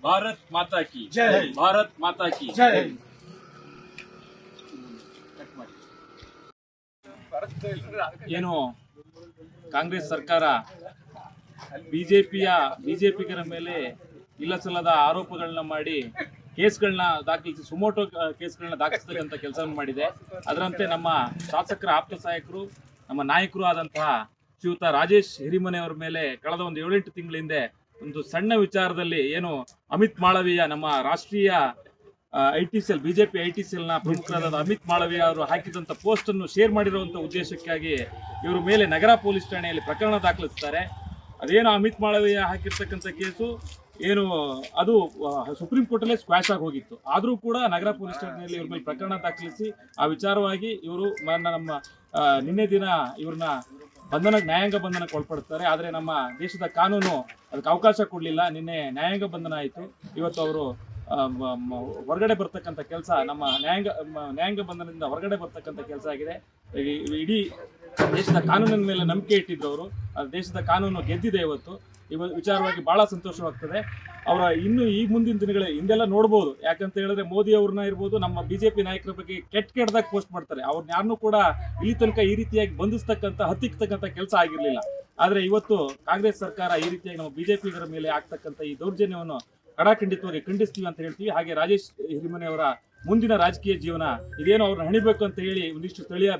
ಭಾರತ್ ಮಾತಾ ಕಿ ಜೈ. ಭಾರತ್ ಮಾತಾ ಕಿ ಜೈ. ಏನು ಕಾಂಗ್ರೆಸ್ ಸರ್ಕಾರ ಬಿಜೆಪಿಗರ ಮೇಲೆ ಇಲ್ಲಸಲ್ಲದ ಆರೋಪಗಳನ್ನ ಮಾಡಿ ಕೇಸ್ಗಳನ್ನ ದಾಖಲಿಸಿ ಸುಮೋಟೋ ಕೇಸ್ಗಳನ್ನ ದಾಖಲಿಸತಕ್ಕಂಥ ಕೆಲಸವನ್ನು ಮಾಡಿದೆ. ಅದರಂತೆ ನಮ್ಮ ಶಾಸಕರ ಆಪ್ತ ಸಹಾಯಕರು ನಮ್ಮ ನಾಯಕರು ಆದಂತಹ ಶ್ರೀಯುತ ರಾಜೇಶ್ ಹಿರಿಮನೆಯವರ ಮೇಲೆ ಕಳೆದ ಒಂದು 7-8 ತಿಂಗಳ ಹಿಂದೆ ಒಂದು ಸಣ್ಣ ವಿಚಾರದಲ್ಲಿ ಏನು ಅಮಿತ್ ಮಾಳವೀಯ ನಮ್ಮ ರಾಷ್ಟ್ರೀಯ ಐಟಿ ಸೆಲ್ ಬಿಜೆಪಿ ಐಟಿ ಸೆಲ್ನ ಪ್ರಮುಖರಾದ ಅಮಿತ್ ಮಾಳವೀಯ ಅವರು ಹಾಕಿದಂಥ ಪೋಸ್ಟ್ ಅನ್ನು ಶೇರ್ ಮಾಡಿರುವಂಥ ಉದ್ದೇಶಕ್ಕಾಗಿ ಇವರ ಮೇಲೆ ನಗರ ಪೊಲೀಸ್ ಠಾಣೆಯಲ್ಲಿ ಪ್ರಕರಣ ದಾಖಲಿಸ್ತಾರೆ. ಅದೇನು ಅಮಿತ್ ಮಾಳವೀಯ ಹಾಕಿರ್ತಕ್ಕಂಥ ಕೇಸು ಏನು ಅದು ಸುಪ್ರೀಂ ಕೋರ್ಟಲ್ಲೇ ಸ್ಕ್ವಾಶ್ ಆಗಿ ಹೋಗಿತ್ತು. ಆದರೂ ಕೂಡ ನಗರ ಪೊಲೀಸ್ ಠಾಣೆಯಲ್ಲಿ ಇವ್ರ ಮೇಲೆ ಪ್ರಕರಣ ದಾಖಲಿಸಿ ಆ ವಿಚಾರವಾಗಿ ಇವರು ನಮ್ಮ ನಿನ್ನೆ ದಿನ ಇವ್ರನ್ನ ನ್ಯಾಯಾಂಗ ಬಂಧನಕ್ಕೆ ಒಳಪಡ್ತಾರೆ. ಆದರೆ ನಮ್ಮ ದೇಶದ ಕಾನೂನು ಅದಕ್ಕೆ ಅವಕಾಶ ಕೊಡಲಿಲ್ಲ. ನಿನ್ನೆ ನ್ಯಾಯಾಂಗ ಬಂಧನ ಆಯಿತು. ಇವತ್ತು ಅವರು ಹೊರಗಡೆ ಬರ್ತಕ್ಕಂಥ ಕೆಲಸ ನಮ್ಮ ನ್ಯಾಯಾಂಗ ಬಂಧನದಿಂದ ಹೊರಗಡೆ ಬರ್ತಕ್ಕಂಥ ಕೆಲಸ ಆಗಿದೆ. ಇಡೀ ದೇಶದ ಕಾನೂನಿನ ಮೇಲೆ ನಂಬಿಕೆ ಇಟ್ಟಿದ್ರು ಅವರು. ದೇಶದ ಕಾನೂನು ಗೆದ್ದಿದೆ ಇವತ್ತು. ವಿಚಾರವಾಗಿ ಬಹಳ ಸಂತೋಷವಾಗ್ತದೆ. ಅವರ ಇನ್ನು ಈ ಮುಂದಿನ ದಿನಗಳಲ್ಲಿ ಹಿಂದೆಲ್ಲ ನೋಡ್ಬೋದು. ಯಾಕಂತ ಹೇಳಿದ್ರೆ ಮೋದಿ ಅವ್ರನ್ನ ಇರ್ಬೋದು, ನಮ್ಮ ಬಿಜೆಪಿ ನಾಯಕರ ಬಗ್ಗೆ ಕೆಟ್ಟದಾಗಿ ಪೋಸ್ಟ್ ಮಾಡ್ತಾರೆ. ಅವ್ರನ್ನ ಯಾರನ್ನೂ ಕೂಡ ಇಲ್ಲಿ ತನಕ ಈ ರೀತಿಯಾಗಿ ಬಂಧಿಸ್ತಕ್ಕಂಥ ಹತ್ತಿಕ್ಕತಕ್ಕಂಥ ಕೆಲಸ ಆಗಿರಲಿಲ್ಲ. ಆದರೆ ಇವತ್ತು ಕಾಂಗ್ರೆಸ್ ಸರ್ಕಾರ ಈ ರೀತಿಯಾಗಿ ನಮ್ಮ ಬಿಜೆಪಿಗರ ಮೇಲೆ ಆಗ್ತಕ್ಕಂಥ ಈ ದೌರ್ಜನ್ಯವನ್ನು ಕಡಾಖಂಡಿತವಾಗಿ ಖಂಡಿಸ್ತೀವಿ ಅಂತ ಹೇಳ್ತೀವಿ. ಹಾಗೆ ರಾಜೇಶ್ ಹಿರಿಮನೆಯವರ ಮುಂದಿನ ರಾಜಕೀಯ ಜೀವನ ಇದೇನೋ ಅವ್ರನ್ನ ಹಣಿಬೇಕು ಅಂತ ಹೇಳಿ ಒಂದಿಷ್ಟು ಸ್ಥಳೀಯ